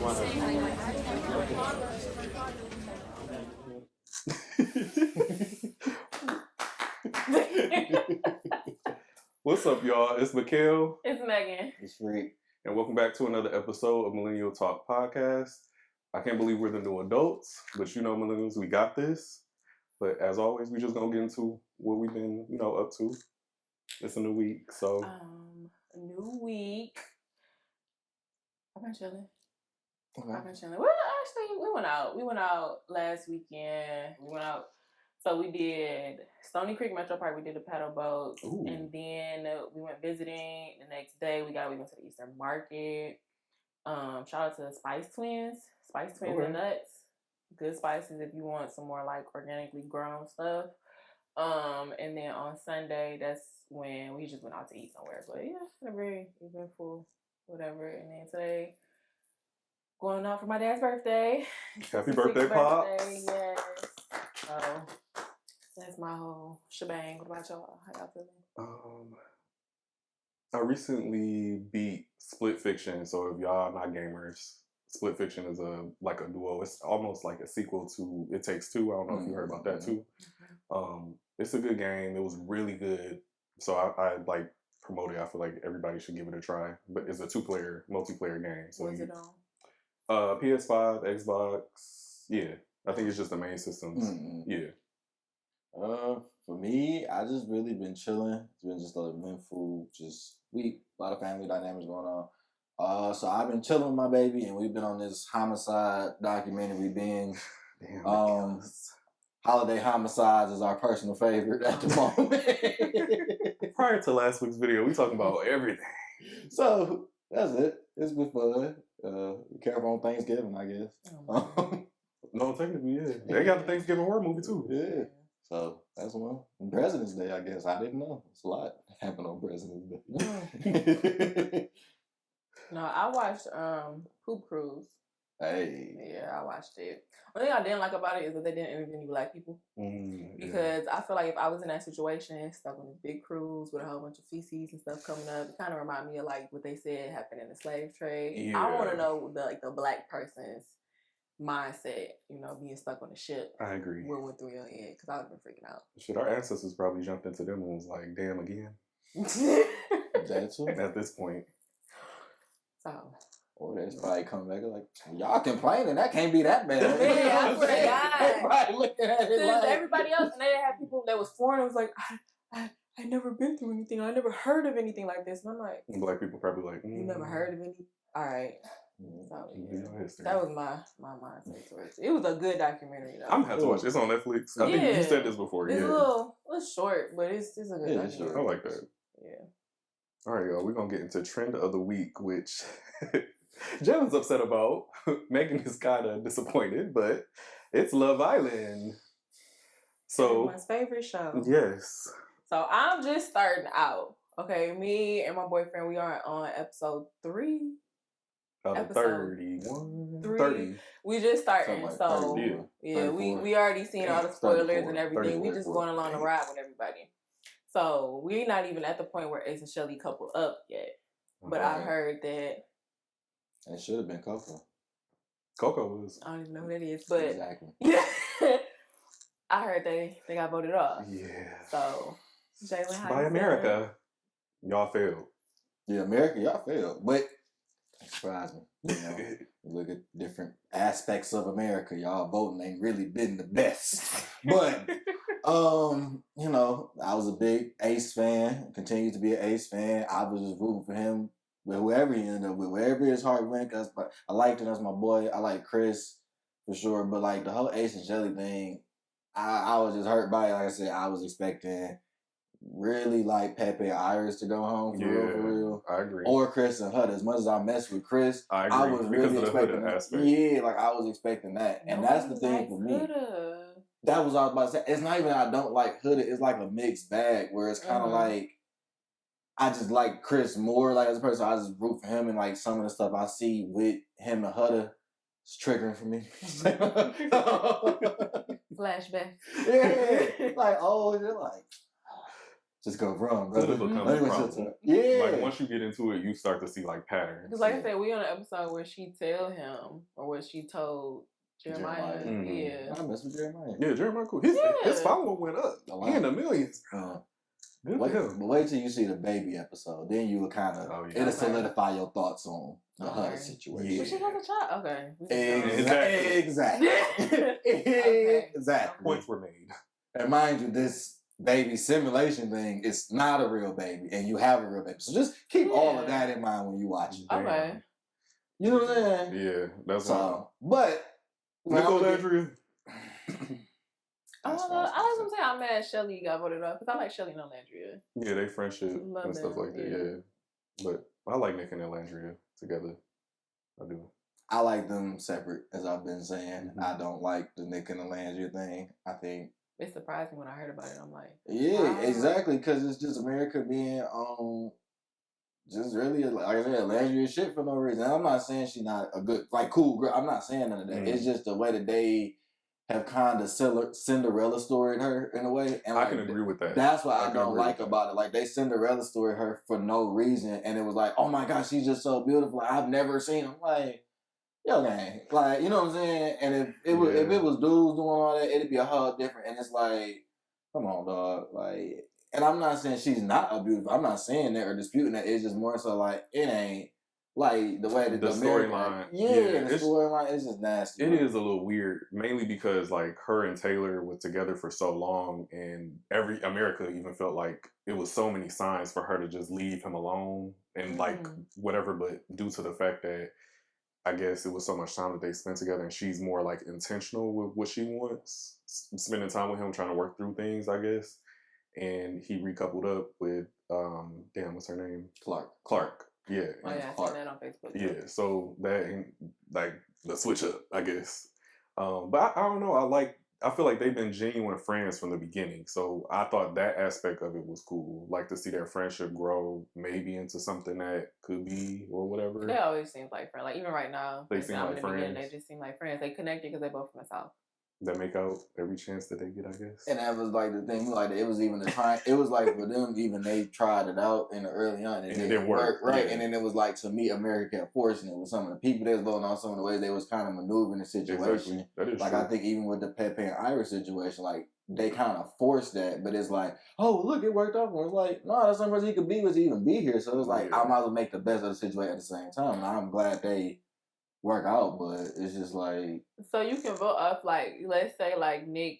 What's up, y'all? It's Mikhail. It's Megan. It's Freq. And welcome back to another episode of Millennial Talk Podcast. I can't believe we're the new adults, but you know, millennials, we got this. But as always, we just gonna get into what we've been, up to. It's a new week, so. A new week. I've been chilling. Okay. Well, actually, we went out. We went out last weekend. So we did Stony Creek Metro Park. We did a paddle boat. Ooh. And then we went visiting. The next day, we went to the Eastern Market. Shout out to the Spice Twins. Spice Twins and Nuts. Good spices if you want some more like organically grown stuff. And then on Sunday, that's when we just went out to eat somewhere. But yeah, it's very eventful, whatever. And then today, going out for my dad's birthday. Happy birthday, Pops. Yes. So that's my whole shebang. What about y'all? How y'all feeling? I recently beat Split Fiction. So if y'all are not gamers, Split Fiction is a duo. It's almost like a sequel to It Takes Two. I don't know if you heard about that too. It's a good game. It was really good. So I like promote it. I feel like everybody should give it a try. But it's a multiplayer game. So what's it on? PS5, Xbox. Yeah. I think it's just the main systems. Mm-hmm. Yeah. For me, I just really been chilling. It's been just a eventful week. A lot of family dynamics going on. So I've been chilling with my baby, and we've been on this homicide documentary binge. Damn. Holiday Homicides is our personal favorite at the moment. Prior to last week's video, we talking about everything. So that's it. It's been fun. Be careful on Thanksgiving, I guess. No, technically, yeah. They got the Thanksgiving horror movie too. Yeah. So that's one. And President's Day, I guess. I didn't know. It's a lot happened on President's Day. No, I watched Poop Cruise. Hey. Yeah, I watched it. One thing I didn't like about it is that they didn't interview any black people. Because I feel like if I was in that situation, stuck on a big cruise with a whole bunch of feces and stuff coming up, it kind of reminded me of like what they said happened in the slave trade. Yeah. I want to know the black person's mindset, being stuck on the ship. I agree. What went through your head? Because I would have been freaking out. Shit, our ancestors probably jumped into them and was like, damn again. That's it. At this point. So. Or they just probably come back and like, y'all complaining, that can't be that bad. Yeah, I swear to God. Everybody looking at it like... Everybody else, and they had people that was foreign, was like, I never been through anything. I never heard of anything like this. And I'm like... Black people probably like... You never heard of anything? All right. So, yeah. That was my mindset towards it. It was a good documentary, though. I'm going to have to watch it. It's on Netflix. I think you said this before. It's a little short, but it's a good documentary. Short. I like that. Yeah. All right, y'all. We're going to get into Trend of the Week, which... Jalen's upset about. Megan is kind of disappointed, but it's Love Island. So my favorite show. Yes. So I'm just starting out. Okay, me and my boyfriend, we are on episode 3. Episode 31? 30. We just starting. Like so 30, yeah, we already seen all the spoilers and everything. We just going along the ride with everybody. So we're not even at the point where Ace and Shelly couple up yet. But I heard that. It should have been Coco. Coco was. I don't even know who that is, but exactly. I heard they got voted off. Yeah. So, Jalen, by America, y'all failed. Yeah, America, y'all failed. But it surprised me. Look at different aspects of America. Y'all voting ain't really been the best. But I was a big Ace fan. Continue to be an Ace fan. I was just rooting for him. With whoever he ended up with, wherever his heart went, cause I liked him as my boy. I like Chris for sure, but like the whole Ace and Shelly thing, I was just hurt by it. Like I said, I was expecting really like Pepe and Iris to go home for real. I agree. Or Chris and Hud. As much as I messed with Chris, I agree. I was because really of the expecting Hood aspect. Yeah, like I was expecting that, and that's the thing for me. That was what I was about to say. It's not even I don't like Hood. It's like a mixed bag where it's kind of like. I just like Chris more, like as a person. I just root for him, and like some of the stuff I see with him and Huda is triggering for me. Flashback. Yeah, like you're like just go wrong, So bro. it becomes a problem. Yeah. Like once you get into it, you start to see like patterns. Because like I said, we on an episode where she tell him or what she told Jeremiah. Yeah. I mess with Jeremiah. Yeah, Jeremiah cool. His following went up. He in the millions. Good for him. But wait till you see the baby episode. Then you will kind of it'll solidify your thoughts on the Hutt situation. Yeah. But she has a child. Okay. Exactly. Exactly. Points were made. And mind you, this baby simulation thing is not a real baby, and you have a real baby. So just keep all of that in mind when you watch it. Okay. You know what I'm saying? Yeah, that's so. But Nicole Andrea. I was gonna say I'm mad Shelly got voted off because I like Shelly and Landria. Yeah, they friendship and stuff like that. Yeah, but I like Nick and Landria together. I do. I like them separate, as I've been saying. I don't like the Nick and Landria thing. I think it surprised me when I heard about it. I'm like, yeah, exactly, because it's just America being just really, like I said, Landria shit for no reason. And I'm not saying she's not a good, like, cool girl. I'm not saying none of that. It's just the way that they have kind of Cinderella storied her in a way. And I can agree with that. That's what I don't like about it. Like, they Cinderella storied her for no reason. And it was like, oh my gosh, she's just so beautiful. I've never seen her. I'm like, yo, gang. Like, you know what I'm saying? And if it was dudes doing all that, it'd be a whole different. And it's like, come on, dog. Like, and I'm not saying she's not a beautiful. I'm not saying that or disputing that. It's just more so like, it ain't. Like, the way that the storyline. Yeah, the storyline is just nasty. It is a little weird, mainly because, like, her and Taylor were together for so long, and America even felt like it was so many signs for her to just leave him alone and, like, whatever, but due to the fact that I guess it was so much time that they spent together, and she's more, like, intentional with what she wants, spending time with him, trying to work through things, I guess, and he recoupled up with, what's her name? Clark. Yeah. Oh, yeah, I seen that on Facebook. Yeah, so that, like, the switch up, I guess. But I don't know. I feel like they've been genuine friends from the beginning. So I thought that aspect of it was cool. Like, to see their friendship grow maybe into something that could be or whatever. They always seem like friends. Like, even right now, they seem like friends. They just seem like friends. They connected because they both from the South. That make out every chance that they get, I guess. And that was like the thing, like it was even the time. It was like for them, even they tried it out in the early on, and it didn't work, right? Yeah. And then it was like, to me, America kept forcing it with some of the people they was voting on, some of the ways they was kind of maneuvering the situation. Exactly. That is like true. I think even with the Pepe and Irish situation, like they kind of forced that, but it's like, oh look, it worked out for him. It's like, no, that's some reason he could be was to even be here. So it's like I might as well make the best of the situation at the same time. And I'm glad they work out, but it's just like. So you can vote off, like, let's say like Nick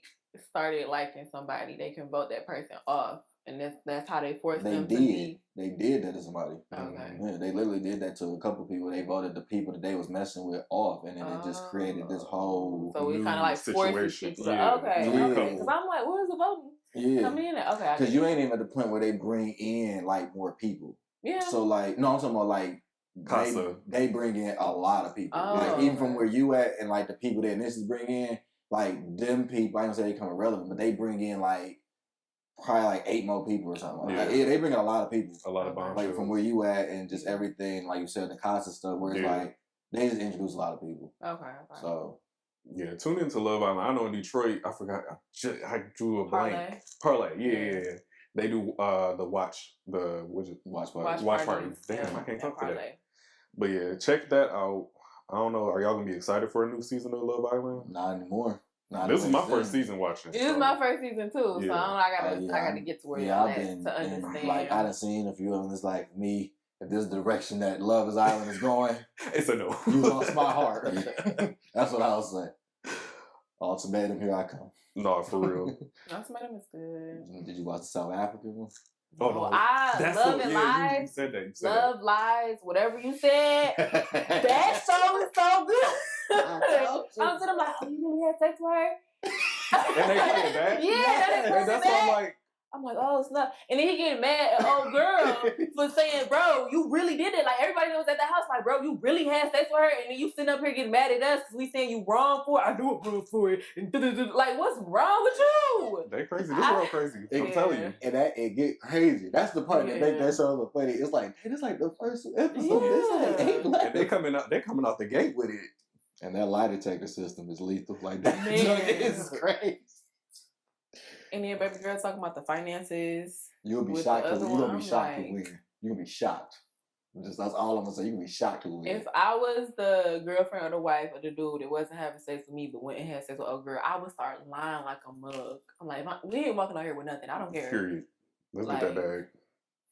started liking somebody, they can vote that person off, and that's how they force them to be. They did that to somebody. Okay. Yeah, they literally did that to a couple people. They voted the people that they was messing with off, and then it just created this whole. So it kind of like forces people. Okay. Because I'm like, where's the voting? Yeah. Coming in there. Okay. Because you ain't even at the point where they bring in like more people. Yeah. So like, no, I'm talking about like. They bring in a lot of people. Like even from where you at, and like the people that this is bring in, like them people. I don't say they come irrelevant, but they bring in like probably like 8 more people or something. Like, they bring in a lot of people. A lot of bombshells. Like from where you at, and just everything, like you said, the Casa stuff. Where it's like they just introduce a lot of people. Okay. So. Yeah, tune into Love Island. I know in Detroit, I forgot. I drew a blank. Parlay. Yeah. They do the watch party. Damn, I can't talk to that. But yeah, check that out. I don't know. Are y'all gonna be excited for a new season of Love Island? Not anymore. This is my first season watching. It is my first season too, so I gotta get to where you're at to understand. Like I done seen a few of them. It's like me. If this is the direction that Love Island is going, it's a no. You lost my heart. That's what I'll say. Ultimatum, here I come. No, for real. Ultimatum is good. Did you watch the South African one? Oh no! Love and Lies. You said that. Love, Lies, whatever you said. That show is so good. I'm like, oh, you really had sex with her? And they play it back? Yeah, and that's what I'm like. I'm like, oh snap! And then he getting mad at old girl for saying, "Bro, you really did it." Like everybody that was at the house, like, "Bro, you really had sex with her," and then you sitting up here getting mad at us because we saying you wrong for it. I do it wrong for it. And like, what's wrong with you? They crazy. This world crazy. I'm telling you. And it get crazy. That's the part that make that show so funny. It's like the first episode. And they coming out the gate with it. And that lie detector system is lethal. Like that. It's crazy. And then baby girl talking about the finances. You'll be with shocked. the other You're one, gonna be I'm shocked like, who win. You're gonna be shocked. That's all I'm gonna say. You're gonna be shocked who win. if I was the girlfriend or the wife of the dude that wasn't having sex with me but went and had sex with a girl, I would start lying like a mug. I'm like, we ain't walking out here with nothing. I don't care. Period. Let's Like, get that bag.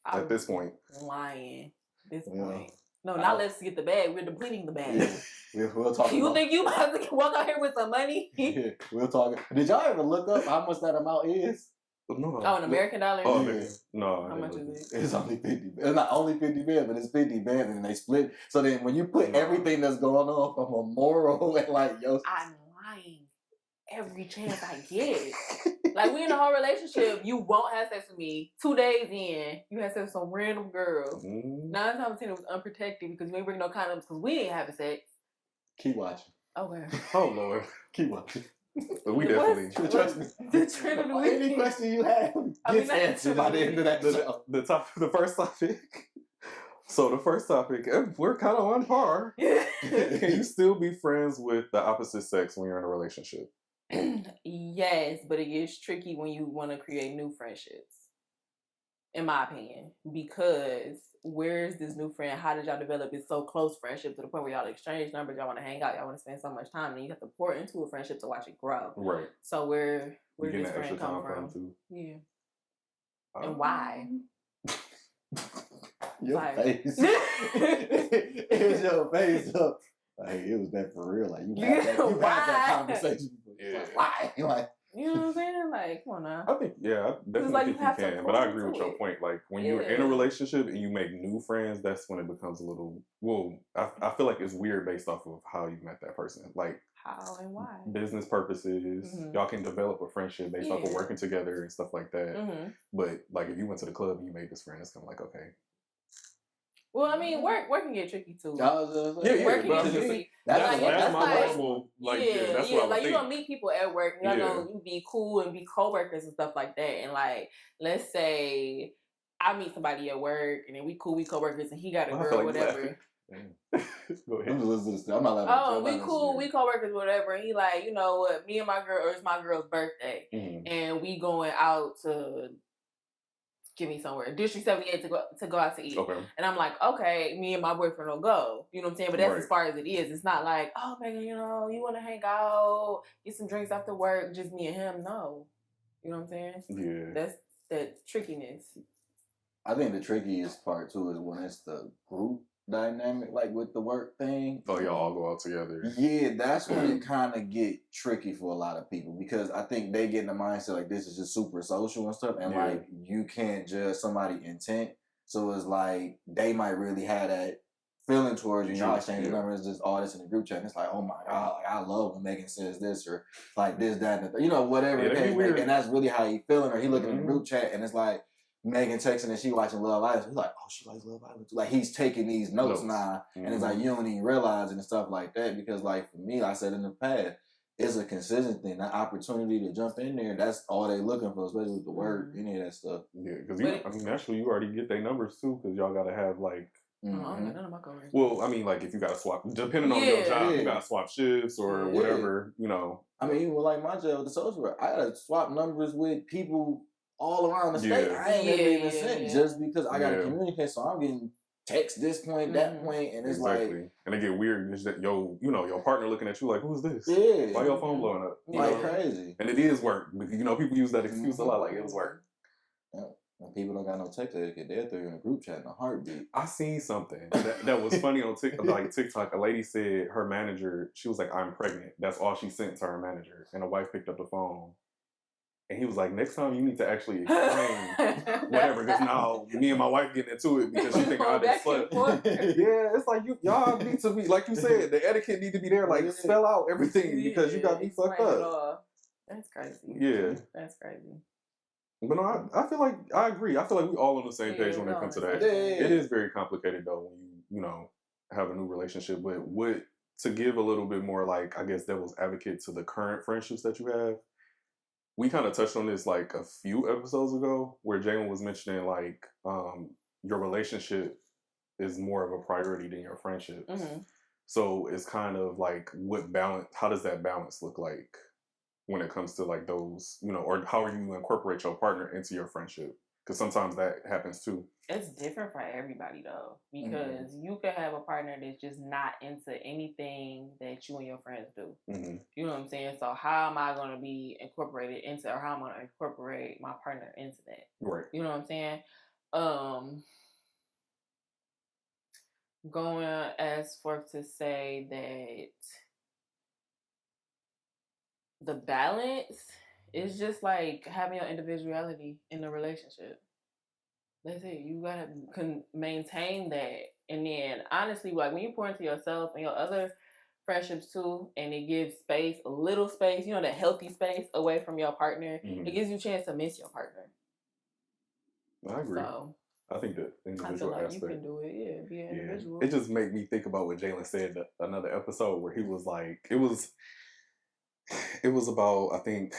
At this point. Lying. This Yeah. point. No, not let's get the bag. We're depleting the bag. Yeah. We'll talk You about, think you about to walk out here with some money? yeah, we'll talk. Did y'all ever look up how much that amount is? No. Oh, an American dollar? Oh, Yeah. yeah. No. How much is it? It's only 50. It's not only 50 bands, but it's 50 bands, and they split. So then, when you put everything that's going on from a moral and like yo, I'm lying every chance I get. Like, we in a whole relationship, you won't have sex with me. 2 days in, you had sex with some random girl. 9 times out of 10, it was unprotected because you ain't bring no condoms because we ain't having sex. keep watching. Okay. Oh Lord. Keep watching. But we definitely Trust me. The trend of the week. Any question you have gets answered by the end of that show. the first topic. So the first topic, we're kind of on par. Can you still be friends with the opposite sex when you're in a relationship? Yes, but it gets tricky when you want to create new friendships, in my opinion, because where's this new friend? How did y'all develop this so close friendship to the point where y'all exchange numbers, y'all want to hang out, y'all want to spend so much time, and you have to pour into a friendship to watch it grow. Right. So where You did getting this that extra friend come time from? too. Yeah. And why? Your Like- face. It was your face. Up. Like it was that for real. Like you had that Why? conversation. Yeah. Like, why? Like You know what I'm saying? Like, come on now. I think, yeah, I definitely like, think you have you to can. But I pour agree with into your it. point. Like, when you're in a Yeah. relationship and you make new friends, that's when it becomes a little, I feel like it's weird based off of how you met that person. Like, How and why? business purposes, Mhm. y'all can develop a friendship based off of Yeah. working together and stuff like that. Mm-hmm. But, like, if you went to the club and you made this friend, it's kind of like, okay. Well, I mean, work can get tricky too. Yeah, Work can but get I'm just- tricky. That's Like, what- that's that's my like- normal, like, yeah, that's what I would like you think. gonna meet people at work, and y'all Yeah. know you be cool and be coworkers and stuff like that. And like, let's say I meet somebody at work, and then we cool, we coworkers, and he got a I girl, feel like whatever. laughing. Go I'm ahead. just listening to this. I'm not laughing. Oh, I'm we not cool, listening. we coworkers, whatever. And he like, you know what? Me and my girl, or it's my girl's birthday, Mhm. and we going out to give me somewhere, District 78 to go out to eat. Okay. And I'm like, okay, me and my boyfriend will go. You know what I'm saying? But that's Right. as far as it is. It's not like, oh, Maegan, you know, you want to hang out, get some drinks after work, just me and him. No. You know what I'm saying? Yeah. That's that trickiness. I think the trickiest part too is when it's the group dynamic, like with the work thing. Oh, y'all all go out together. Yeah, that's when it kind of get tricky for a lot of people because I think they get in the mindset like this is just super social and stuff, and Yeah. like you can't judge somebody's intent. So it's like they might really have that feeling towards you. Y'all True, exchange yeah. numbers, just all this in the group chat. And it's like, oh my god, like, I love when Maegan says this or like this, that, and the you know whatever Yeah, it that'd be is. weird. And that's really how he feeling, or he looking in the Mhm. group chat and it's like. Maegan texting and she watching Love Island. He's like, oh, she likes Love Island too. Like he's taking these notes now, and it's like you don't even realize it and stuff like that. Because like for me, I said in the past, it's a consistent thing. That opportunity to jump in there, that's all they looking for, especially with the work, any of that stuff. Yeah, because I mean, naturally, you already get their numbers too, because y'all gotta have like. I don't Mm-hmm. got none of my coworkers. Well, I mean, like if you gotta swap, depending on your Yeah. job, Yeah. you gotta swap shifts or Yeah. whatever. You know. I mean, even with like my job with the social work, I gotta swap numbers with people all around the state. Yeah. I ain't never even Yeah. sent just because I gotta Yeah. communicate. So I'm getting text this point, that point, and it's Exactly. And it get weird. It's that your partner looking at you like, who's this? like, yeah, Why your phone blowing up? You like know? crazy. And it is work. You know, people use that excuse a lot. Like it was work. When people don't got no text etiquette, they'll throw you in a group chat in a heartbeat. I seen something that was funny on TikTok. A lady said her manager, she was like, I'm pregnant. That's all she sent to her manager. And the wife picked up the phone. And he was like, next time you need to actually explain whatever. Because now me and my wife getting into it because she think I just slept. Yeah, it's like y'all need to be, like you said, the etiquette need to be there. Like spell out everything because you got me fucked up. That's crazy. Yeah. That's crazy. But no, I feel like I agree. I feel like we all on the same page when it comes to that. It is very complicated though when you know have a new relationship. But to give a little bit more like I guess devil's advocate to the current friendships that you have, we kind of touched on this like a few episodes ago where Jalen was mentioning like your relationship is more of a priority than your friendships. Mm-hmm. So it's kind of like how does that balance look like when it comes to like those, you know, or how you incorporate your partner into your friendship? Because sometimes that happens too. It's different for everybody though, because you could have a partner that's just not into anything that you and your friends do. Mm-hmm. You know what I'm saying? So how am I going to be incorporated into, or how am I going to incorporate my partner into that? Right. You know what I'm saying? Going as forth to say that the balance is just like having your individuality in a relationship. That's it. You gotta maintain that, and then honestly, like when you pour into yourself and your other friendships too, and it gives space, a little space, that healthy space away from your partner. It gives you a chance to miss your partner. I agree. So I think the individual I feel like aspect. You can do it. Yeah, be an individual. It just made me think about what Jalen said another episode where he was like, it was about, I think,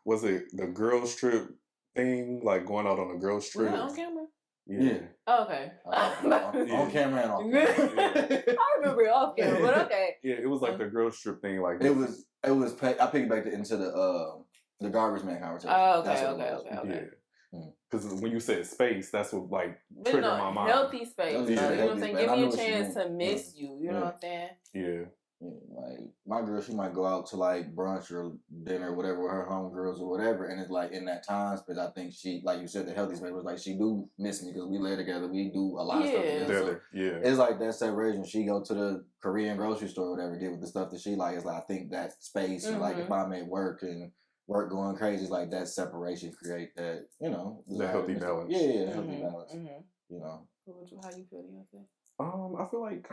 was it the girls trip thing, like going out on a girls trip? Was it on camera? Yeah. Oh, okay. On camera and off camera. I remember it off camera, but okay. Yeah, it was like the girls trip thing. Like it was. I piggybacked it into the garbage man conversation. Oh, okay. Yeah. Because when you said space, that's what triggered my mind. Healthy space. Yeah, you know what I'm saying? Give me a chance to miss you. You. You know what I'm saying? Yeah. Like my girl, she might go out to like brunch or dinner or whatever with her homegirls or whatever, and it's like in that time space, I think she, like you said, the healthy space was like she do miss me because we lay together, we do a lot of stuff together. So it's like that separation. She go to the Korean grocery store or whatever, get with the stuff that she like. It's like I think that space, and like if I'm at work and work going crazy, it's like that separation create that the healthy balance. Yeah, healthy balance. How you feel, Deontay? I feel like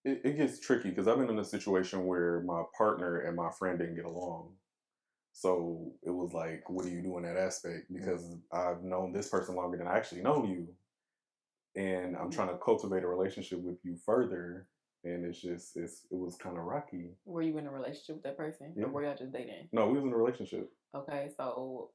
it gets tricky because I've been in a situation where my partner and my friend didn't get along. So it was like, what do you do in that aspect? Because I've known this person longer than I actually know you. And I'm trying to cultivate a relationship with you further. And it was kind of rocky. Were you in a relationship with that person? Yeah. Or were y'all just dating? No, we was in a relationship. Okay, so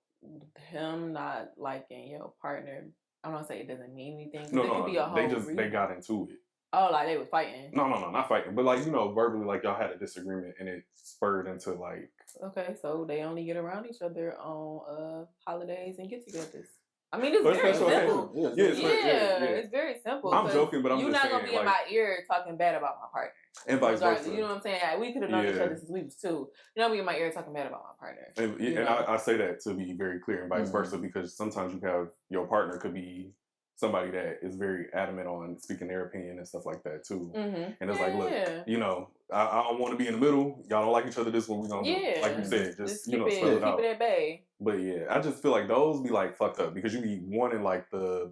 him not liking your partner, I'm not saying it doesn't mean anything. No, it could be a whole reason. They got into it. Oh, like they were fighting? No, not fighting. But like, verbally, like y'all had a disagreement and it spurred into like... Okay, so they only get around each other on holidays and get-togethers. I mean, it's very simple. It's very simple. I'm joking, but you're not gonna be in my ear talking bad about my partner, and vice versa. You know what I'm saying? We could have known each other since we was 2. You're not gonna be in my ear talking bad about my partner. And I say that to be very clear, and vice versa, because sometimes you have your partner could be somebody that is very adamant on speaking their opinion and stuff like that too. And it's like, look, I don't want to be in the middle. Y'all don't like each other. This is what we're gonna do. Like you said, just spell it out. Keep it at bay. But yeah, I just feel like those be like fucked up because you be wanting like I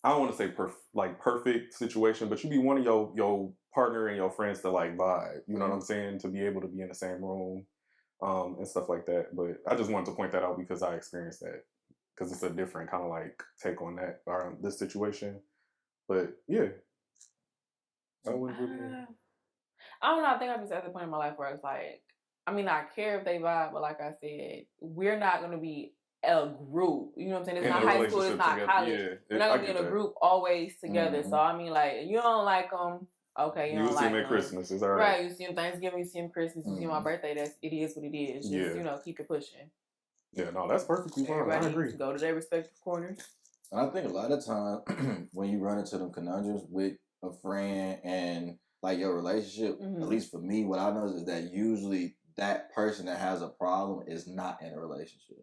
don't want to say perfect situation, but you be wanting your partner and your friends to like vibe. You know what I'm saying? To be able to be in the same room, and stuff like that. But I just wanted to point that out because I experienced that. Because it's a different kind of like take on that this situation, but yeah, I wouldn't really. I don't know. I think I'm just at the point in my life where it's like, I mean, I care if they vibe, but like I said, we're not gonna be a group. You know what I'm saying? It's not high school. It's not college. We're not gonna be in a group always together. So I mean, like, you don't like them. Okay, you don't like them. You see them at Christmas. It's all right. Right. You see them Thanksgiving. You see them Christmas. You see them my birthday. It is what it is. Just keep it pushing. Yeah, no, that's perfectly fine. I agree. Go to their respective corners. And I think a lot of times when you run into them conundrums with a friend and like your relationship, at least for me, what I know is that usually that person that has a problem is not in a relationship.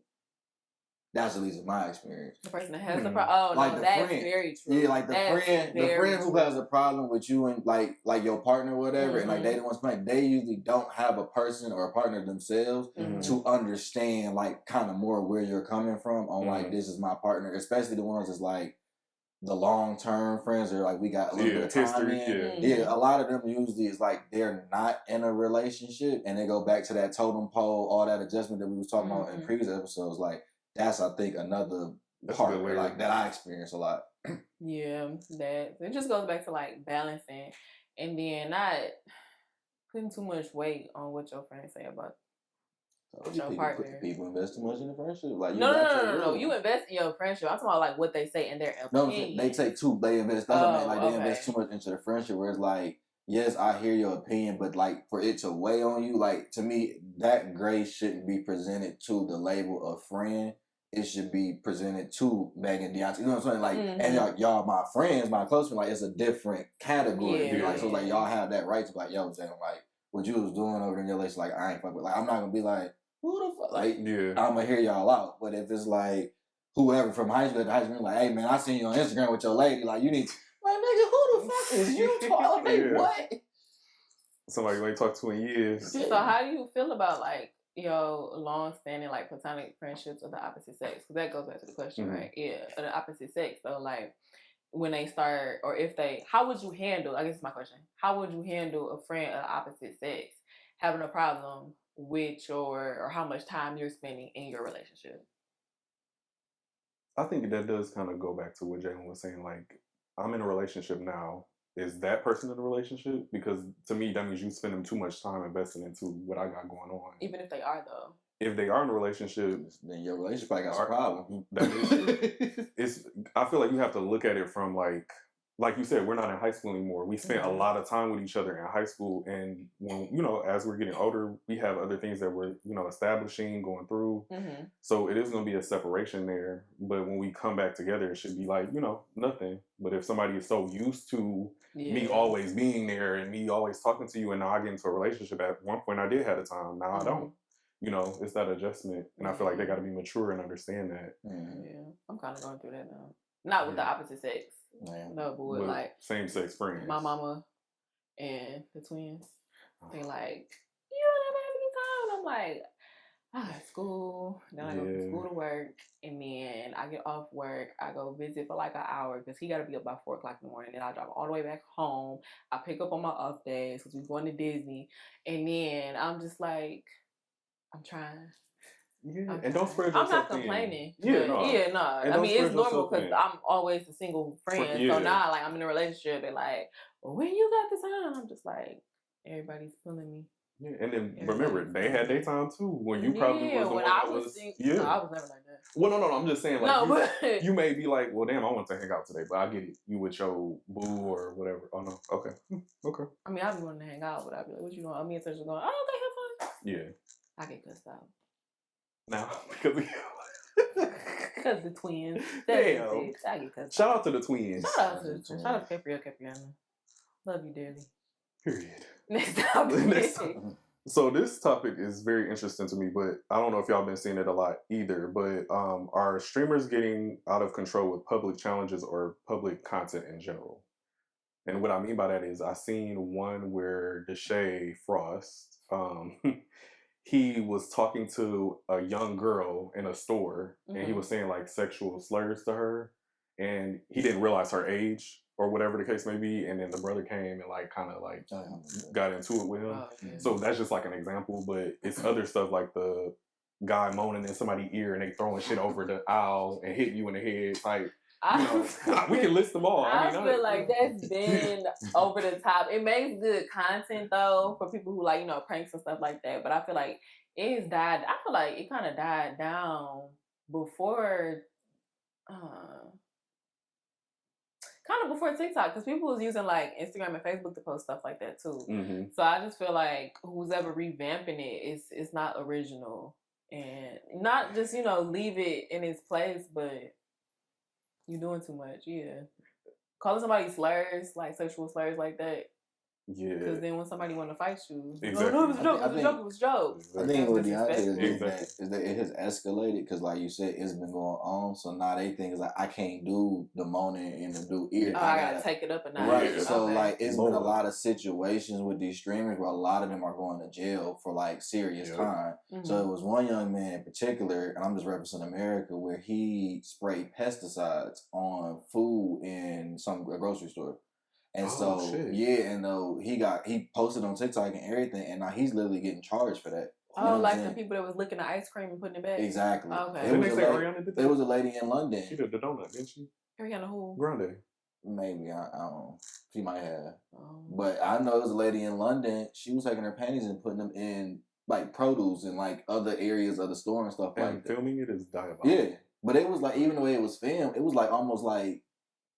That's at least my experience. The person that has the problem. Oh, like no, that's friend. Very true. Yeah, like the friend who has a problem with you and like your partner or whatever, and like they don't want to they usually don't have a person or a partner themselves to understand like kind of more where you're coming from on like this is my partner, especially the ones that's like the long term friends or like we got a little bit of time in. Yeah, a lot of them usually is like they're not in a relationship and they go back to that totem pole, all that adjustment that we was talking about in previous episodes, like. That's, I think, another part where, like, that I experience a lot. Yeah, that it just goes back to like balancing, and then not putting too much weight on what your friends say about your partner. People invest too much in the friendship. Like no. You invest in your friendship. I'm talking about like what they say in their opinion. No, they take too. They invest. They invest too much into the friendship. Where it's like, yes, I hear your opinion, but like for it to weigh on you, like to me, that grace shouldn't be presented to the label of friend. it should be presented to Megan Deontay. You know what I'm saying? Like, and y'all my friends, my close friends, like, it's a different category. Yeah. Like, so it's like, y'all have that right to be like, yo, Jay, like, what you was doing over in your relationship, like, I ain't fuck with. Like, I'm not gonna be like, who the fuck? Like, I'm gonna hear y'all out. But if it's like, whoever from high school to high school, like, hey, man, I seen you on Instagram with your lady. Like, you need to, like, nigga, who the fuck is you? Like, what? Somebody you ain't talked to in years. So how do you feel about, like, long-standing, like, platonic friendships of the opposite sex? Because that goes back to the question, right? Yeah, of the opposite sex. So, like, when they start, or if they, how would you handle, I guess it's my question, how would you handle a friend of the opposite sex having a problem with or how much time you're spending in your relationship? I think that does kind of go back to what Jalen was saying. Like, I'm in a relationship now. Is that person in a relationship? Because to me, that means you spending too much time investing into what I got going on. Even if they are, though. If they are in a relationship, then your relationship probably got some problem. I feel like you have to look at it from like you said, we're not in high school anymore. We spent a lot of time with each other in high school, and when as we're getting older, we have other things that we're establishing, going through. So it is going to be a separation there. But when we come back together, it should be like nothing. But if somebody is so used to me always being there and me always talking to you, and now I get into a relationship, at one point I did have the time, now I don't. It's that adjustment, and I feel like they got to be mature and understand that. Yeah, I'm kind of going through that now. Not with the opposite sex. No, but with like same-sex friends. My mama and the twins. They like, you don't have any time. I'm like, I got school, then I go from school to work, and then I get off work. I go visit for like an hour because he got to be up by 4 o'clock in the morning. Then I drive all the way back home. I pick up on my off days because we're going to Disney, and then I'm just like, I'm trying. Yeah, and don't spread yourself. I'm not complaining. Yeah, no. I mean, it's normal because I'm always a single friend. So now, like, I'm in a relationship and like, well, when you got the time, I'm just like, everybody's pulling me. Yeah, and then remember, they had their time too. When you probably was the one that was. No, I was never like that. Well, no. I'm just saying, like, you may be like, well, damn, I want to hang out today, but I get it. You with your boo or whatever. Oh no, okay. I mean, I'd be wanting to hang out, but I'd be like, what you doing? Me and Sasha going, oh, okay, have fun. Yeah. I get cussed out. Now, because of you. Because the twins. Damn. I get cussed Shout out to the twins. Shout out to the twins. Shout out to Capriana. Love you dearly. Period. Next topic. So this topic is very interesting to me, but I don't know if y'all been seeing it a lot either. But are streamers getting out of control with public challenges or public content in general? And what I mean by that is I seen one where Deshae Frost, he was talking to a young girl in a store, and he was saying like sexual slurs to her, and he didn't realize her age or whatever the case may be, and then the brother came and like kind of like got into it with him. So that's just like an example, but it's other stuff like the guy moaning in somebody's ear and they throwing shit over the aisle and hitting you in the head. Like, we can list them all. I feel like that's been over the top. It makes good content though for people who like, pranks and stuff like that. But I feel like it's died. I feel like it kind of died down before, before TikTok, because people was using like Instagram and Facebook to post stuff like that too. So I just feel like who's ever revamping it is not original and not just leave it in its place, but you're doing too much. Calling somebody slurs, like sexual slurs like that. Yeah. Because then when somebody want to fight you, exactly. No, it was a joke. It was a joke. I think what Deontay is that it has escalated because, like you said, it's been going on. So now they think is like I can't do the moaning and the do ear. I gotta take it up a notch. Right. So like it's been a lot of situations with these streamers where a lot of them are going to jail for like serious time. So it was one young man in particular, and I'm just representing America, where he sprayed pesticides on food in a grocery store. And he posted on TikTok and everything, and now he's literally getting charged for that. Like the people that was licking the ice cream and putting it back? Exactly. Okay. There was a lady in London. She did the donut, didn't she? Ariana who? Grande. Maybe, I don't know. She might have. But I know there was a lady in London, she was taking her panties and putting them in like produce and like other areas of the store and stuff like that. Filming it is diabolical. Yeah. But it was like, even the way it was filmed, it was like almost like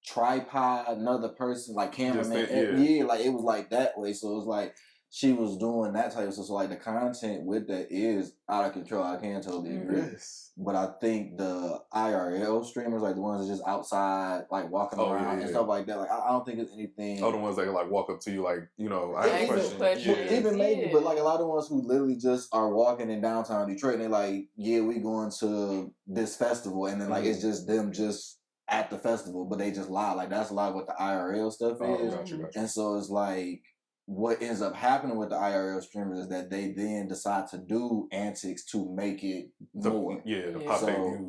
tripod, another person, like cameraman. Like it was like that way. So it was like she was doing that type of stuff. So like the content with that is out of control. I can totally agree. Yes. But I think the IRL streamers, like the ones that just outside, like walking around and stuff like that, like I don't think it's anything. Oh, the ones that like walk up to you, like, you know, I have a question. Even maybe, but like a lot of the ones who literally just are walking in downtown Detroit and they're like, yeah, we going to this festival, and then like it's just them just at the festival, but they just lie. Like that's a lot of what the IRL stuff is. Gotcha. And so it's like what ends up happening with the IRL streamers is that they then decide to do antics to make it more. To pop their views.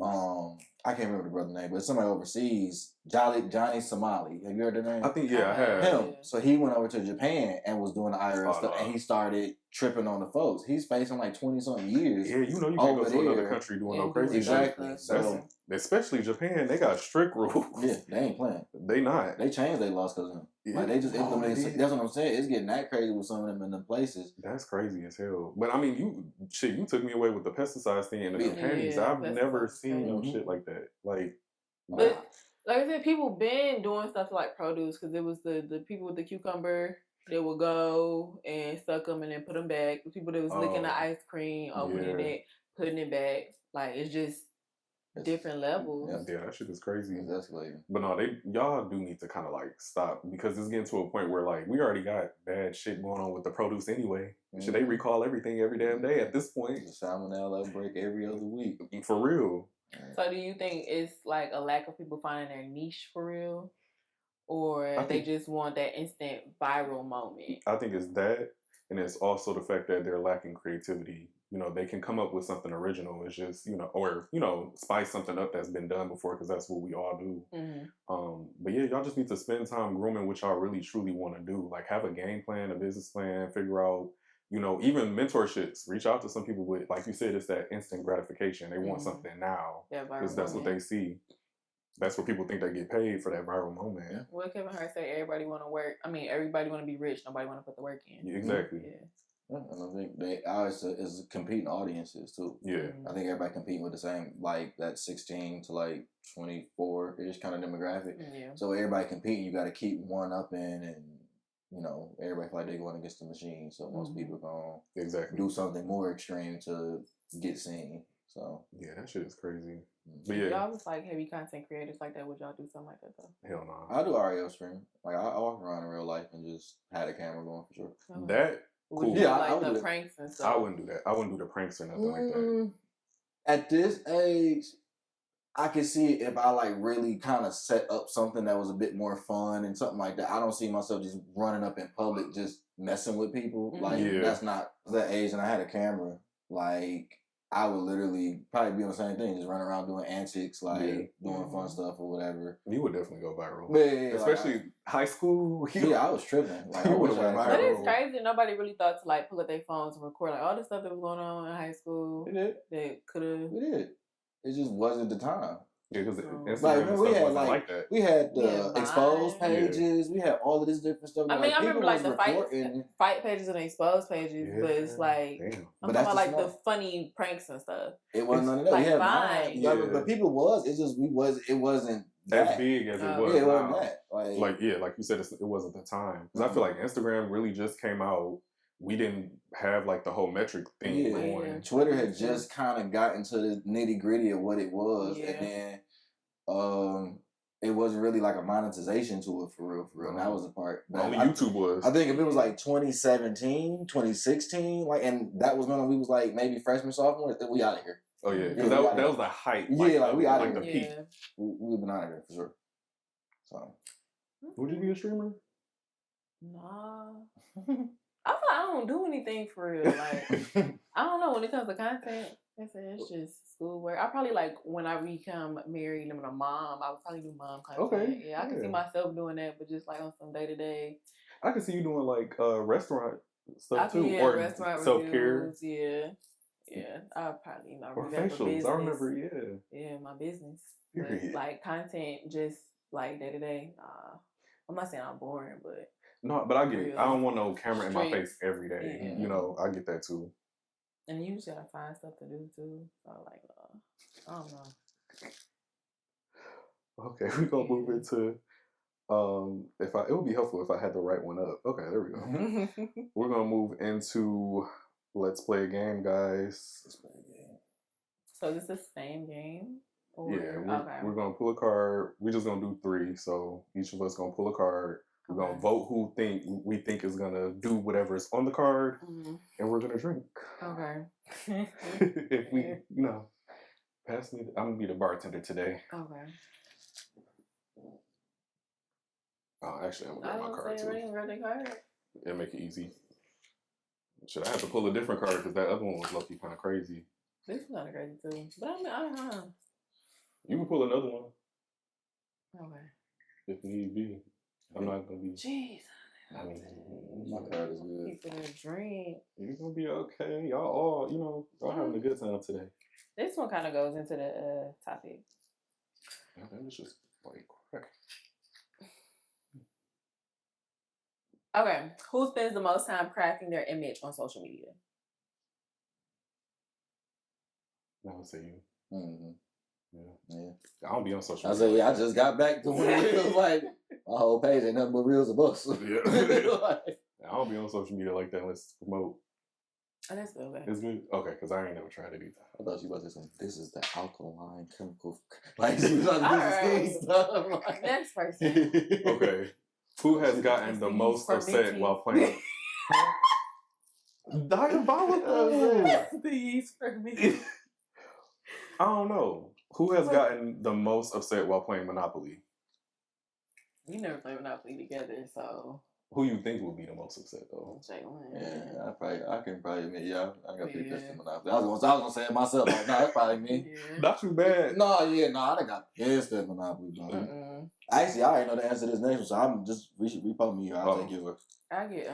I can't remember the brother's name, but somebody overseas, Johnny Somali. Have you heard the name? I think I have. Him. So he went over to Japan and was doing the IRL stuff, and he started tripping on the folks. He's facing like 20-something years. Yeah, you know you can't go to another country doing no crazy exactly. shit. So, especially Japan, they got strict rules. Yeah, they ain't playing. They not. They changed their laws because of him. Yeah. Like they just implemented. That's what I'm saying. It's getting that crazy with some of them in the places. That's crazy as hell. But I mean, you took me away with the pesticides thing and the panties. I've never seen no shit like that. Like, but like I said, people been doing stuff like produce because it was the people with the cucumber. They would go and suck them and then put them back. The people that was licking the ice cream, opening it, putting it back. Like it's just different levels. Yeah, that shit is crazy. It's escalating. But no, y'all do need to kind of like stop because it's getting to a point where like we already got bad shit going on with the produce anyway. Should they recall everything every damn day at this point? The salmonella outbreak every other week. For real. So do you think it's like a lack of people finding their niche for real? Or they just want that instant viral moment? I think it's that, and it's also the fact that they're lacking creativity. You know, they can come up with something original. It's just, you know, or, you know, spice something up that's been done before because that's what we all do. But yeah, y'all just need to spend time grooming what y'all really truly want to do. Like have a game plan, a business plan, figure out, you know, even mentorships. Reach out to some people with, like you said, it's that instant gratification. They want something now because that's what they see. That's what people think they get paid for that viral moment. Yeah. What Kevin Hart say? Everybody want to work. I mean, everybody want to be rich. Nobody want to put the work in. Yeah, exactly. Yeah. And I think they is competing audiences too. Yeah. I think everybody competing with the same, like that 16 to like 24-ish kind of demographic. Yeah. So everybody competing, you got to keep one up in, and you know everybody feel like they're going against the machine. So most people gonna do something more extreme to get seen. So yeah, that shit is crazy. But yeah, y'all was like heavy content creators like that. Would y'all do something like that though? Hell no. I do REO stream. Like I walk around in real life and just had a camera going for sure. That cool. Yeah, like the pranks and stuff. I wouldn't do that. I wouldn't do the pranks or nothing like that. At this age, I can see it if I like really kind of set up something that was a bit more fun and something like that. I don't see myself just running up in public just messing with people. Like that's not that age. And I had a camera. Like I would literally probably be on the same thing, just run around doing antics, like doing fun stuff or whatever. You would definitely go viral. Yeah, especially like, high school. Yeah, I was tripping. Like, I would have went viral. But it's crazy. Nobody really thought to like pull up their phones and record like all the stuff that was going on in high school. We did. That could have. We did. It just wasn't the time. Yeah, because like we had like that. We had the exposed pages. We had all of this different stuff. I mean, I remember like the fight pages and the exposed pages, but it's like I'm talking about like the funny pranks and stuff. It wasn't none of that. Like we had Vine. but people was. It's just it wasn't as big as it was. Yeah, it wasn't that. Like you said, it wasn't the time. Because I feel like Instagram really just came out. We didn't have like the whole metric thing going. Twitter had just kind of got into the nitty gritty of what it was, and then it wasn't really like a monetization to it for real. And that was the part. But only YouTube was. I think if it was like 2017, 2016, like, and that was when we was like maybe freshman, sophomore, we out of here. Oh yeah, because that was the hype. Like we out of here. The peak. We've been out of here for sure. So, would you be a streamer? Nah. I feel like I don't do anything for real. Like I don't know when it comes to content. It's just schoolwork. I probably like when I become married and I'm a mom, I would probably do mom content. Okay. Yeah, I can see myself doing that, but just like on some day to day. I can see you doing like restaurant stuff too, or restaurant self-care. Reviews, yeah. I'll probably or facials. I remember, my business. Period. But, like content, just like day to day. I'm not saying I'm boring, but. No, but I get it. I don't want no camera in my face every day. Yeah. You know, I get that too. And you just gotta find stuff to do too. So like, I don't know. Okay, we're gonna move into It would be helpful if I had the right one up. Okay, there we go. We're gonna move into let's play a game, guys. Let's play a game. So this is the same game? We're gonna pull a card. We're just gonna do 3. So each of us gonna pull a card. We're gonna vote who we think is gonna do whatever is on the card, and we're gonna drink. Okay. If we, pass me. I'm gonna be the bartender today. Okay. Oh, actually, I'm gonna get my card too. Card? It'll make it easy. Should I have to pull a different card because that other one was lucky kind of crazy. This is kind of crazy too, but I mean, You can pull another one. Okay. If need be. I'm not gonna be. Jeez. My card is good. People to drink. You're gonna be okay. Y'all all having a good time today. This one kind of goes into the topic. That was just like crack. Okay. Who spends the most time crafting their image on social media? I would say you. Mm-hmm. Yeah. I don't be on social media. I say, I just got back to when it was like, my whole page ain't nothing but reels of us. Yeah. I don't be on social media like that unless it's promote. Oh, that's good. Okay. It's good? Okay, because I ain't never tried it either. I thought you about to say, this is the alkaline chemical. Like, she was like, this is stuff. Like, next person. Okay. Who has gotten the most upset while playing? Diabolical. The yeast for me. I don't know. Who has gotten the most upset while playing Monopoly? We never played Monopoly together, so. Who you think would be the most upset though? Jalen. Yeah, I can probably admit, I got pretty pissed at Monopoly. I was gonna say it myself. Like, no, that's probably me. Yeah. Not too bad. No, I done got pissed at Monopoly. Actually, I already know the answer to this next one, so I'm just repo me. I'll take yours. I get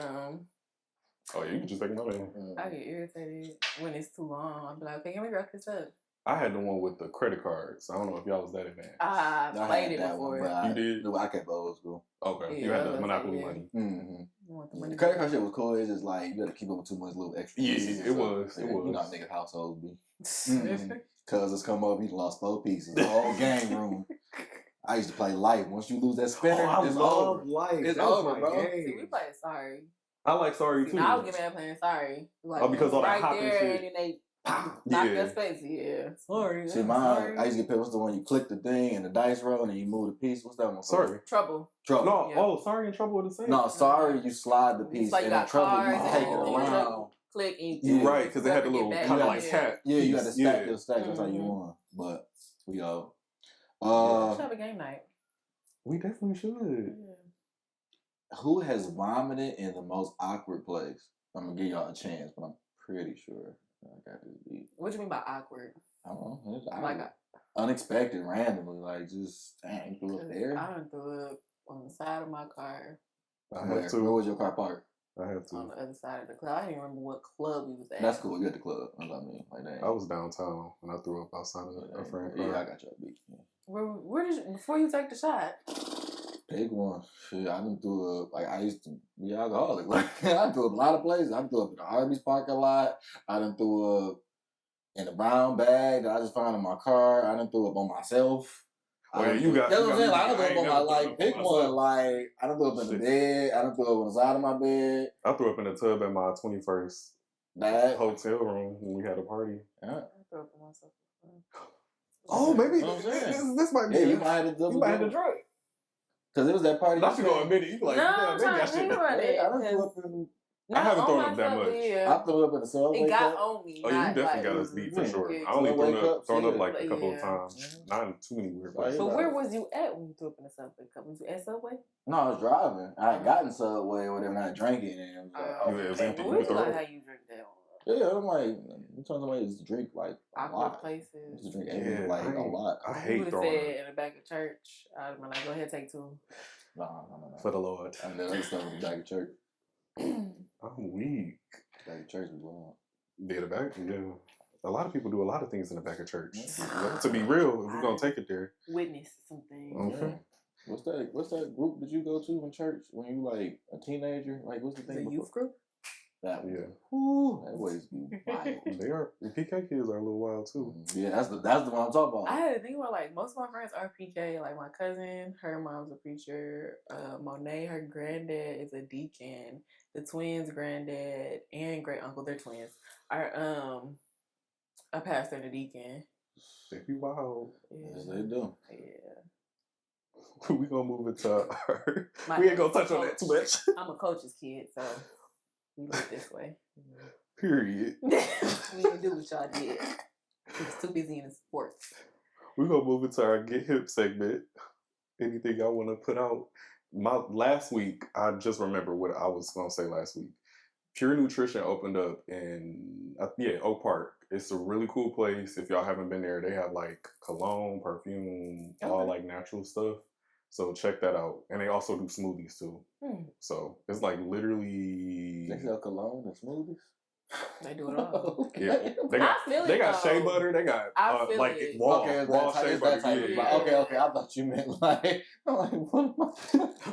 Oh yeah, you can just take my name. I get irritated when it's too long. I'll be like, okay, can we wrap this up? I had the one with the credit cards. I don't know if y'all was that advanced. I played it before. You did? I kept old school. Okay. Yeah, you had the Monopoly money. Mm-hmm. The credit card shit was cool. It's just like, you got to keep up with too much little extra. Yeah, it was. You know how niggas' households be. Cousins come up, he lost 4 pieces. The whole game room. I used to play Life. Once you lose that spinner, it's over. Life. It's over, bro. See, we played Sorry. I like Sorry too. I was getting mad playing Sorry. Like, because all that right hopping there, shit. and then they knock your space. Yeah. Sorry. See, mine, I used to get picked. What's the one you click the thing and the dice roll and you move the piece? What's that one? Sorry. Trouble. No, yeah. Sorry and Trouble are the same. No, Sorry, you slide the piece, like and in Trouble, you take it and around. Click and you right, because they had the little kind of like cat. Yeah, you got to stack your stacks. That's how you won. But we go. We should have a game night. We definitely should. Who has vomited in the most awkward place? I'm gonna give y'all a chance, but I'm pretty sure I got this beat. What do you mean by awkward? I don't know. It's like unexpected, randomly, like just dang, you threw up there. I done threw up on the side of my car. I have to. Where was your car parked? I have to. On the other side of the club. I didn't remember what club we was at. That's cool. You at the club. That's what I mean. Like that. I was downtown when I threw up outside of a friend. Yeah, I got your beat. Yeah. Where did you, before you take the shot? Pick one. Shit, I done threw up. Like, I used to be alcoholic. Like, I threw up a lot of places. I threw up in the Arby's parking lot. I done threw up in the brown bag that I just found in my car. I done threw up on myself. You got. That's what I'm saying. Like, I done threw up on my, like, pick one. Like, I done threw up in the bed. I done threw up on the side of my bed. I threw up in the tub at my 21st hotel room when we had a party. Yeah. I threw up on myself. Oh, maybe this might be. Yeah, you might have to drink. Because it was that party. Not you go admit it. You be like, no, maybe I should. I haven't thrown up that much. I threw up in the subway. It got on me. Oh, you definitely got us beat for sure. I only thrown up like a couple of times. Not too many weird places. So where was you at when you threw up in the subway? Was you at Subway? No, I was driving. I had gotten Subway or whatever, and I drank it, and it was empty. Like how you drink that one. Yeah, I'm like, you telling somebody to drink like a lot. Places. Just drink like a lot. I hate throwing up. In the back of church, I'd have been like, go ahead, take 2. No. For the Lord. And then other stuff in the back of church. I'm weak. Back of church was wild. Yeah, the back, yeah. A lot of people do a lot of things in the back of church. To be real, if we're going to take it there. Witness something. Okay. Yeah. What's that group did you go to in church when you like a teenager? Like, what's the thing? The youth group? That one. Yeah. Woo, that boys be wild. They are. The PK kids are a little wild too. Yeah, that's the one I'm talking about. I had to think about like most of my friends are PK. Like my cousin, her mom's a preacher. Monet, her granddad is a deacon. The twins' granddad and great uncle, they're twins, are a pastor and a deacon. They be wild. Yeah. Yes, they do. Yeah. We gonna move into our. We ain't gonna touch on that too much. I'm a coach's kid, so we live this way. Period. We didn't do what y'all did. We was too busy in the sports. We're gonna move into our Get Hip segment. Anything I want to put out? Last week, I just remember what I was gonna say last week. Pure Nutrition opened up in Oak Park. It's a really cool place. If y'all haven't been there, they have like cologne, perfume, all like natural stuff. So check that out. And they also do smoothies too. So it's like literally. They sell cologne and smoothies. They do it all. Yeah, they got shea butter. They got like raw shea butter. Yeah. Okay. I thought you meant like. I'm like, what am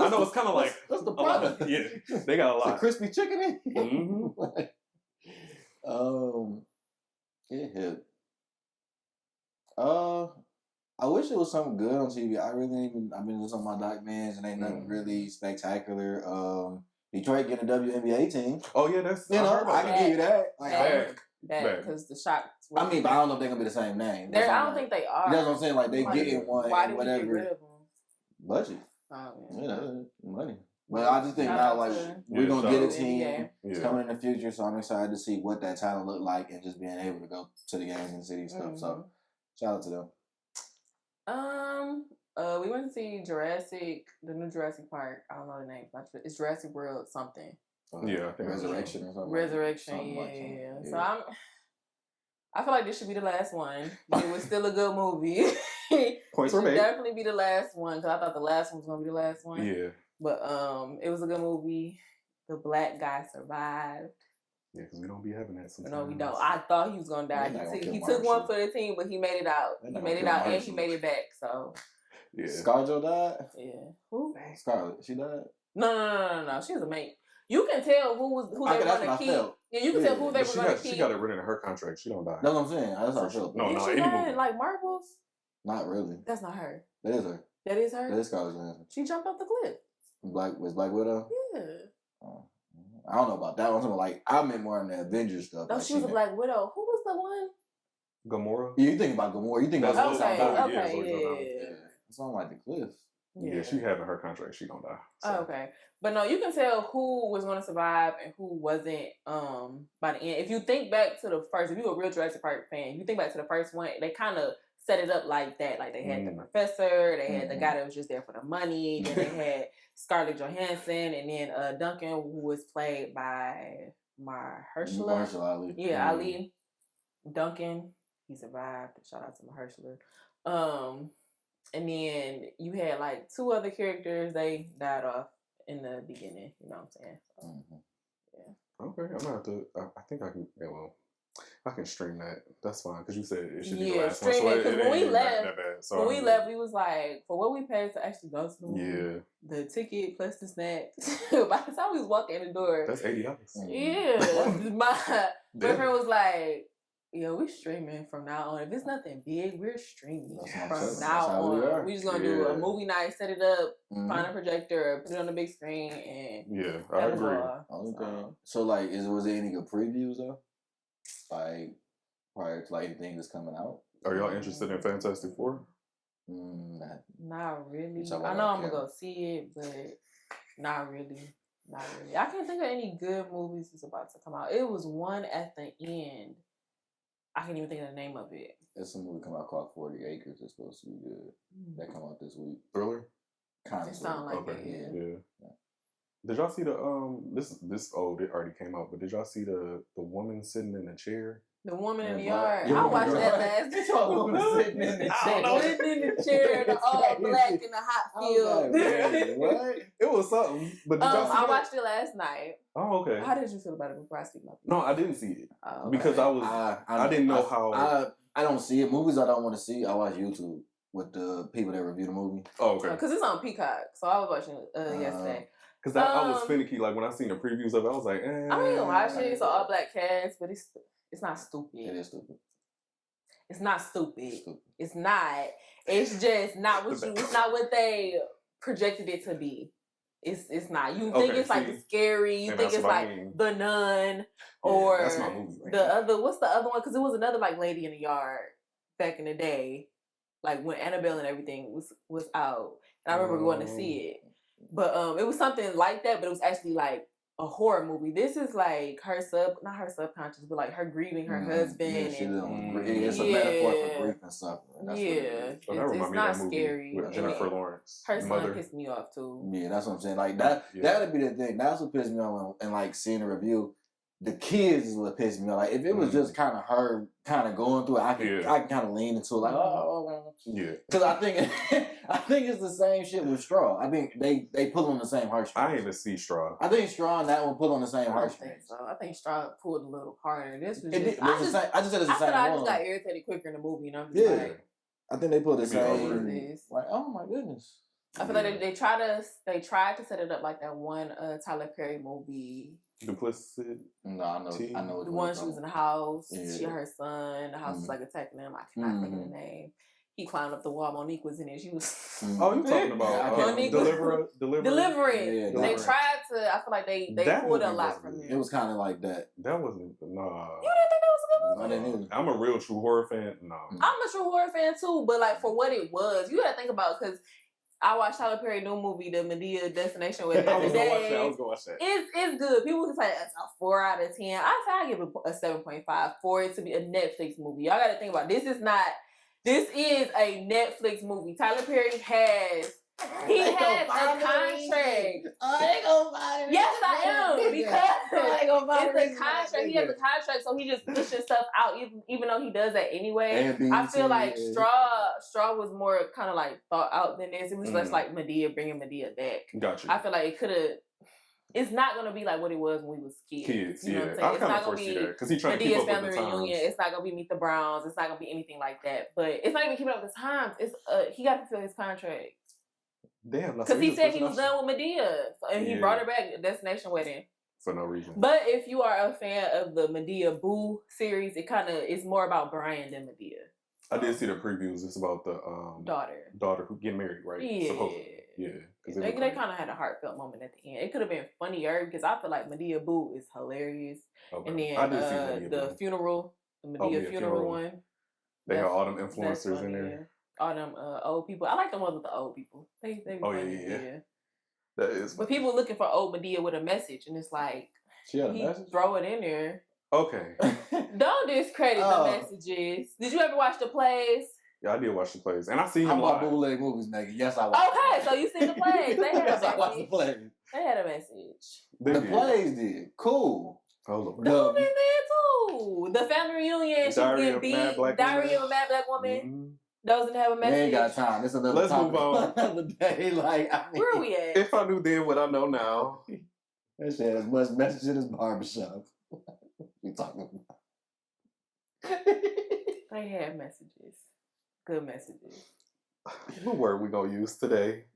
I? I know it's kind of like what's the product? Yeah, they got a lot. The crispy chicken in. Mm-hmm. Get hip. I wish it was something good on TV. I really ain't even. I've been listening to my Doc Mans and ain't nothing really spectacular. Detroit getting a WNBA team. Oh yeah, that's I can give you that. Like, because the shots. I mean, but I don't know if they're gonna be the same name. I don't think they are. That's what I'm saying. Like they getting one. Why did whatever. we get rid of them? Budget. Oh, Money. But I just think now, like we're gonna get a team. It's coming in the future, so I'm excited to see what that talent look like and just being able to go to the games and city stuff. So shout out to them. We went to see the new Jurassic Park. I don't know the name. It's Jurassic World something. Yeah, I think Resurrection or something. Resurrection, yeah. So I feel like this should be the last one. But it was still a good movie. Points were made. Definitely be the last one because I thought the last one was gonna be the last one. Yeah. But it was a good movie. The black guy survived. Yeah, because we don't be having that sometimes. No, we don't. I thought he was gonna die. He took one for the team, but he made it out. He made it out and he made it back. So yeah. ScarJo died? Yeah. Who? Scarlett. She died? No. She was a mate. You can tell who they were gonna keep. Yeah, you can tell who they were gonna keep. She got it written in her contract. She don't die. That's what I'm saying. That's how I feel. No, she died in like marbles? Not really. That's not her. That is her. That is her? That is Scarlett Johansson. She jumped off the cliff. Was Black Widow? Yeah. I don't know about that one. Like I meant more on the Avengers stuff. No, she was a Black Widow. Who was the one? Gamora? Yeah, you think about Gamora. You think about yeah. Something like the cliff. Yeah, she having her contract. She gonna die. So. Oh, okay. But no, you can tell who was going to survive and who wasn't by the end. If you think back to the first, if you're a real Jurassic Park fan, you think back to the first one, they kind of set it up like that. Like they had the professor, they had the guy that was just there for the money, then they had Scarlett Johansson, and then Duncan, who was played by Mahershala Ali. Yeah, Ali. Duncan, he survived. Shout out to Mahershala. And then you had like two other characters, they died off in the beginning, you know what I'm saying? So, yeah. Okay, I'm gonna have to. I think I can. Yeah, well, I can stream that. That's fine because you said it should be the last one. So because when we left, we was like, for what we paid to actually go to the movie, the ticket plus the snacks. By the time we was walking in the door, that's $80. Yeah, my boyfriend was like, "Yo, we streaming from now on. If it's nothing big, we're streaming from now on. We just gonna do a movie night, set it up, find a projector, put it on the big screen, and I agree. So like, was there any good previews though? Like prior to like anything that's coming out? Are y'all interested in Fantastic Four? Not really. I know I'm gonna go see it, but not really. Not really. I can't think of any good movies that's about to come out. It was one at the end. I can't even think of the name of it. There's some movie come out called 40 Acres. It's supposed to be good. That come out this week. Thriller? Kind of. It sound like it, yeah. Did y'all see the this it already came out, but did y'all see the woman sitting in the chair? The woman in the yard. I watched that last night. The woman sitting in the chair. Sitting in the chair, the all black in the hot field. What? It was something. But did y'all see I watched it last night. Oh, okay. How did you feel about it before I speak about it? No, I didn't see it. Oh, okay. Because I didn't know how. I don't see it. Movies I don't want to see, I watch YouTube with the people that review the movie. Oh, okay. Because it's on Peacock. So I was watching it yesterday. Because I was finicky. Like when I seen the previews of it, I was like, I mean, watch it. It's an all black cast, but it's not stupid. It is stupid. It's not stupid. It's not. It's just not what it's not what they projected it to be. It's not. You think it's like scary. You think it's like The Nun or that's my movie. Right the other. What's the other one? Because it was another like lady in the yard back in the day, like when Annabelle and everything was out. And I remember going to see it, but it was something like that. But it was actually like a horror movie. This is like not her subconscious, but like her grieving her husband. It's a metaphor for grief and suffering. That's it's not scary. With Jennifer Lawrence. Her son pissed me off too. Yeah, that's what I'm saying. Like that'd be the thing. That's what pissed me off. And like seeing the review, the kids is what pissed me off. Like if it was just kind of her, kind of going through it, I can kind of lean into it. Like because I think it's the same shit with Straw. I think they pull on the same heartstrings. I didn't even see Straw. I think Straw and that one pull on the same heartstrings. I think Straw pulled a little harder. This was I just said it's the same one. I just got irritated quicker in the movie, and I'm just like, I think they pulled the same. Like, oh my goodness. I feel like they tried to set it up like that one Tyler Perry movie. Duplicity. No, I know the one she was in the house. She and her son. The house was like attacking them. I cannot think of the name. He climbed up the wall. Monique was in it. She was. Oh, you talking about Delivering. Yeah, they tried to. I feel like they pulled a lot from it. It was kind of like that. That wasn't. Nah. You didn't think that was a good movie? I didn't either. I'm a real true horror fan. No. I'm a true horror fan too, but like for what it was, you got to think about because. I watched Tyler Perry's new movie, The Medea Destination with I was gonna watch that. It's good. People can say it's a 4 out of 10. I say I give it a 7.5 for it to be a Netflix movie. Y'all got to think about it. This is a Netflix movie. Tyler Perry has a contract. Yes, I am because it's a contract. He has a contract, so he just pushes stuff out, even though he does that anyway. I feel like Straw was more kind of like thought out than this. It was just like bringing Medea back. Gotcha. I feel like it could have. It's not gonna be like what it was when we was kids. You know what I'm saying? I kind of foresee that because he's trying to keep up family with the reunion. times. It's not gonna be Meet the Browns. It's not gonna be anything like that. But it's not even keeping up with the times. It's he got to fulfill his contract. Damn, because he said he was done with Medea, and he brought her back Destination Wedding for no reason. But if you are a fan of the Medea Boo series, it's more about Brian than Medea. I did see the previews. It's about the daughter who get married, right? Yeah, supposedly. Yeah. They kind of had a heartfelt moment at the end. It could have been funnier because I feel like Medea Boo is hilarious. Okay. And then the funeral, the Medea funeral one. They have all them influencers in there. Yeah. All them old people. I like the ones with the old people. They funny. Yeah. That is. But people looking for old Medea with a message, and it's like she had a message? Throw it in there. Okay. Don't discredit the messages. Did you ever watch the plays? Yeah, I did watch the plays, and I seen him live. Bootleg movies, Maegan. Yes, I watched. Okay, so you seen the plays? They had yes, I watched the plays. They had a message. The plays did. Cool. The movies did too. The family reunion. Diary of a Mad Black Woman. Mm-hmm. Those didn't have a message. We ain't got time. This is another Let's move on. Another day. Where are we at? If I knew then what I know now. That shit has as much message in his barbershop. We talking about. They had messages. Good messages. What word we gonna use today?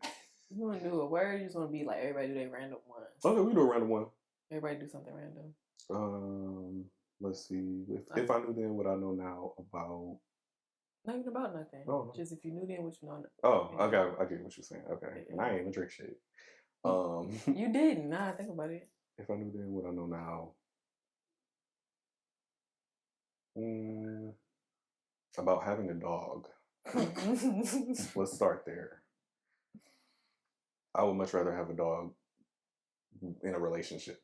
You wanna do a word? You just wanna be like everybody do their random one. Okay, we do a random one. Everybody do something random. Let's see. If I knew then what I know now about. Not even about nothing. Oh, no. Just if you knew then what you know. Oh, I get what you're saying. Okay. And I ain't even drink shit. You didn't. Nah, think about it. If I knew then what I know now. About having a dog. Let's start there. I would much rather have a dog in a relationship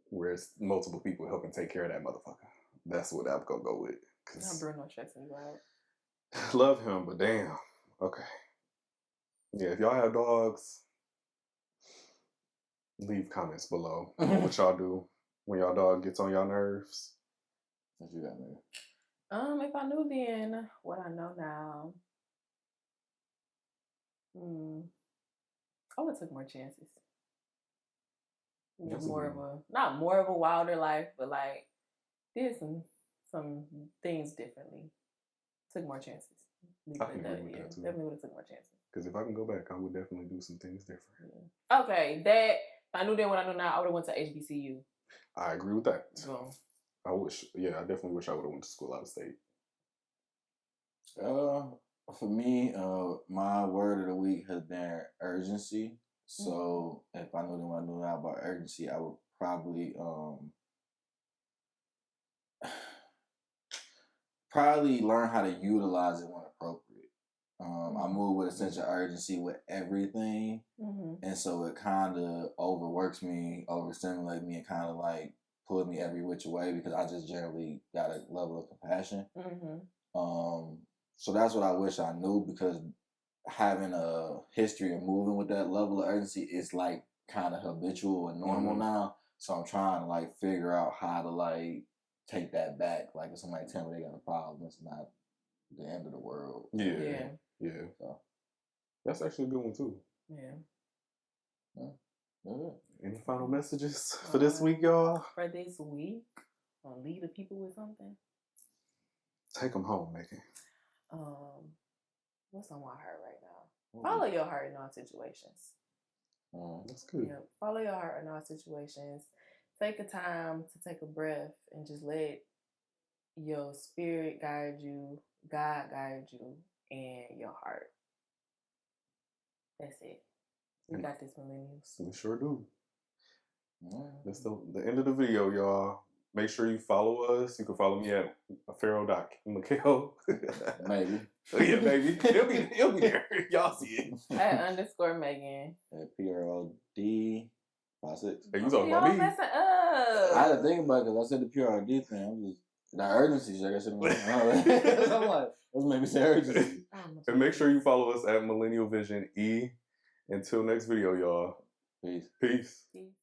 where it's multiple people helping take care of that motherfucker. That's what I'm gonna go with. Not Bruno checking you out. Love him, but damn. Okay. Yeah, if y'all have dogs, leave comments below on what y'all do when y'all dog gets on y'all nerves. What you got, man? If I knew then what I know now, I would have took more chances. Not more of a wilder life, but like did some things differently. Took more chances. I can agree with that too. Definitely would have took more chances. Because if I can go back, I would definitely do some things different. Yeah. Okay, that I knew then what I know now, I would have went to HBCU. I agree with that. So. I definitely wish I would have went to school out of state. For me, my word of the week has been urgency. So if I knew then what I knew now about urgency, I would probably learn how to utilize it when appropriate. I move with a sense of urgency with everything, and so it kind of overworks me, overstimulates me, and kind of like pulls me every which way because I just generally got a level of compassion. So that's what I wish I knew, because having a history of moving with that level of urgency is like kind of habitual and normal now. So I'm trying to like figure out how to like take that back. Like if somebody tell me they got a problem, it's not the end of the world. Yeah. So that's actually a good one too. Any final messages for this week, y'all? For this week, I'll leave the people with something. Take them home, Maegan. What's on my heart right now? Follow your heart in all situations. That's good. Yeah, follow your heart in all situations. Take a time to take a breath and just let your spirit guide you, God guide you, and your heart. That's it. We got this, millennials. We sure do. That's the end of the video, y'all. Make sure you follow us. You can follow me at pharaoh.mchale. Maybe. Yeah, maybe. He'll be there. Y'all see it. At _Maegan. At PROD56. Hey, you talking about me? Messing up. I had to think about it because I said the PROD thing. I'm just that urgency. Like I said, I'm like, let's make me say urgency. And make sure you follow us at Millennial Vision E. Until next video, y'all. Peace. Peace. Peace.